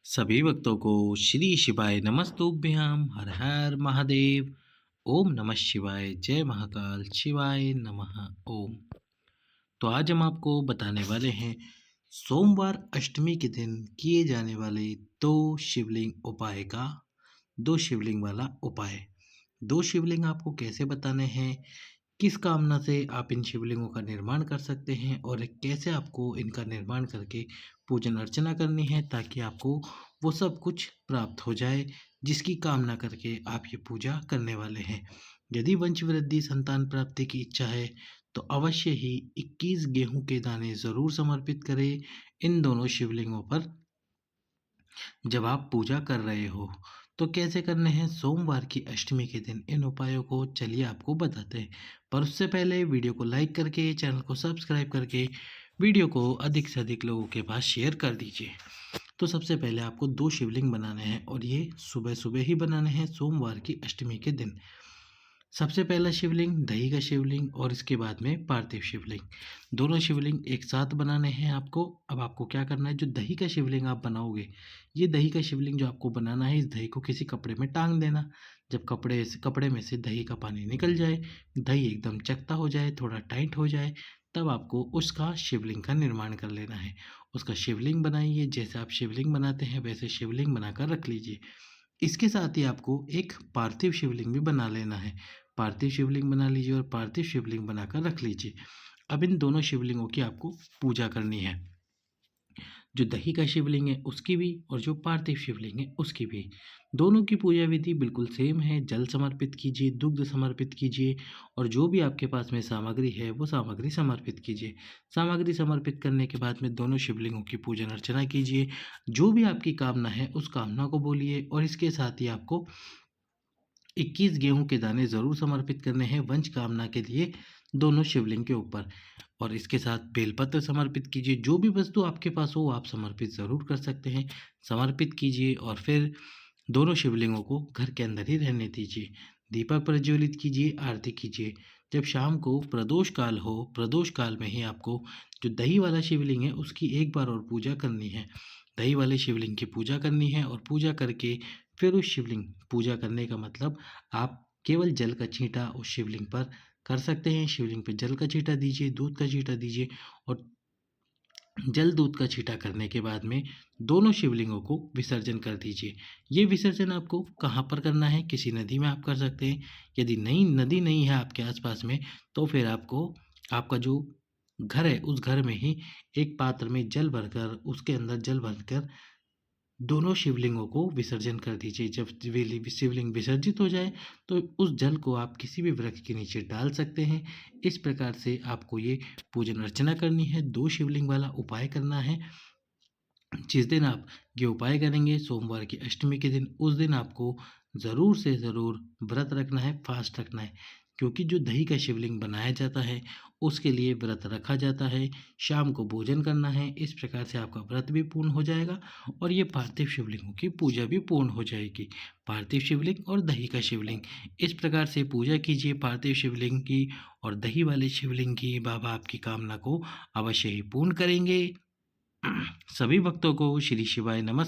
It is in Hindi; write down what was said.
सभी भक्तों को श्री शिवाय नमस्तुभ्यं हर हर महादेव। ओम नमः शिवाय, जय महाकाल, शिवाय नमः। ओम। तो आज हम आपको बताने वाले हैं सोमवार अष्टमी के दिन किए जाने वाले दो शिवलिंग उपाय का, दो शिवलिंग वाला उपाय। दो शिवलिंग आपको कैसे बताने हैं, किस कामना से आप इन शिवलिंगों का निर्माण कर सकते हैं और कैसे आपको इनका निर्माण करके पूजन अर्चना करनी है ताकि आपको वो सब कुछ प्राप्त हो जाए जिसकी कामना करके आप ये पूजा करने वाले हैं। यदि वंश वृद्धि संतान प्राप्ति की इच्छा है तो अवश्य ही 21 गेहूं के दाने ज़रूर समर्पित करें इन दोनों शिवलिंगों पर जब आप पूजा कर रहे हो। तो कैसे करने हैं सोमवार की अष्टमी के दिन इन उपायों को, चलिए आपको बताते हैं। पर उससे पहले वीडियो को लाइक करके, चैनल को सब्सक्राइब करके वीडियो को अधिक से अधिक लोगों के पास शेयर कर दीजिए। तो सबसे पहले आपको दो शिवलिंग बनाने हैं और ये सुबह सुबह ही बनाने हैं सोमवार की अष्टमी के दिन। सबसे पहला शिवलिंग दही का शिवलिंग और इसके बाद में पार्थिव शिवलिंग, दोनों शिवलिंग एक साथ बनाने हैं आपको। अब आपको क्या करना है, जो दही का शिवलिंग आप बनाओगे, ये दही का शिवलिंग जो आपको बनाना है, इस दही को किसी कपड़े में टांग देना। जब कपड़े में से दही का पानी निकल जाए, दही एकदम चकता हो जाए, थोड़ा टाइट हो जाए, तब आपको उसका शिवलिंग का निर्माण कर लेना है। उसका शिवलिंग बनाइए, जैसे आप शिवलिंग बनाते हैं वैसे शिवलिंग बनाकर रख लीजिए। इसके साथ ही आपको एक पार्थिव शिवलिंग भी बना लेना है। पार्थिव शिवलिंग बना लीजिए और पार्थिव शिवलिंग बनाकर रख लीजिए। अब इन दोनों शिवलिंगों की आपको पूजा करनी है, जो दही का शिवलिंग है उसकी भी और जो पार्थिव शिवलिंग है उसकी भी। दोनों की पूजा विधि बिल्कुल सेम है। जल समर्पित कीजिए, दुग्ध समर्पित कीजिए और जो भी आपके पास में सामग्री है वो सामग्री समर्पित कीजिए। सामग्री समर्पित करने के बाद में दोनों शिवलिंगों की पूजन अर्चना कीजिए। जो भी आपकी कामना है उस कामना को बोलिए और इसके साथ ही आपको 21 गेहूं के दाने ज़रूर समर्पित करने हैं वंश कामना के लिए दोनों शिवलिंग के ऊपर। और इसके साथ बेलपत्र समर्पित कीजिए। जो भी वस्तु आपके पास हो आप समर्पित ज़रूर कर सकते हैं, समर्पित कीजिए और फिर दोनों शिवलिंगों को घर के अंदर ही रहने दीजिए। दीपक प्रज्वलित कीजिए, आरती कीजिए। जब शाम को प्रदोष काल हो, प्रदोष काल में ही आपको जो दही वाला शिवलिंग है उसकी एक बार और पूजा करनी है। दही वाले शिवलिंग की पूजा करनी है और पूजा करके फिर उस शिवलिंग, पूजा करने का मतलब आप केवल जल का छींटा उस शिवलिंग पर कर सकते हैं। शिवलिंग पे जल का छींटा दीजिए, दूध का छींटा दीजिए और जल दूध का छींटा करने के बाद में दोनों शिवलिंगों को विसर्जन कर दीजिए। ये विसर्जन आपको कहाँ पर करना है, किसी नदी में आप कर सकते हैं। यदि नई नदी नहीं है आपके आसपास में तो फिर आपको आपका जो घर है उस घर में ही एक पात्र में जल भरकर, उसके अंदर जल भरकर दोनों शिवलिंगों को विसर्जन कर दीजिए। जब शिवलिंग विसर्जित हो जाए तो उस जल को आप किसी भी वृक्ष के नीचे डाल सकते हैं। इस प्रकार से आपको ये पूजन अर्चना करनी है, दो शिवलिंग वाला उपाय करना है। जिस दिन आप ये उपाय करेंगे सोमवार की अष्टमी के दिन, उस दिन आपको ज़रूर से ज़रूर व्रत रखना है, फास्ट रखना है। क्योंकि जो दही का शिवलिंग बनाया जाता है उसके लिए व्रत रखा जाता है, शाम को भोजन करना है। इस प्रकार से आपका व्रत भी पूर्ण हो जाएगा और ये पार्थिव शिवलिंगों की पूजा भी पूर्ण हो जाएगी। पार्थिव शिवलिंग और दही का शिवलिंग, इस प्रकार से पूजा कीजिए पार्थिव शिवलिंग की और दही वाले शिवलिंग की। बाबा आपकी कामना को अवश्य ही पूर्ण करेंगे। सभी भक्तों को श्री शिवाय नमस्कार।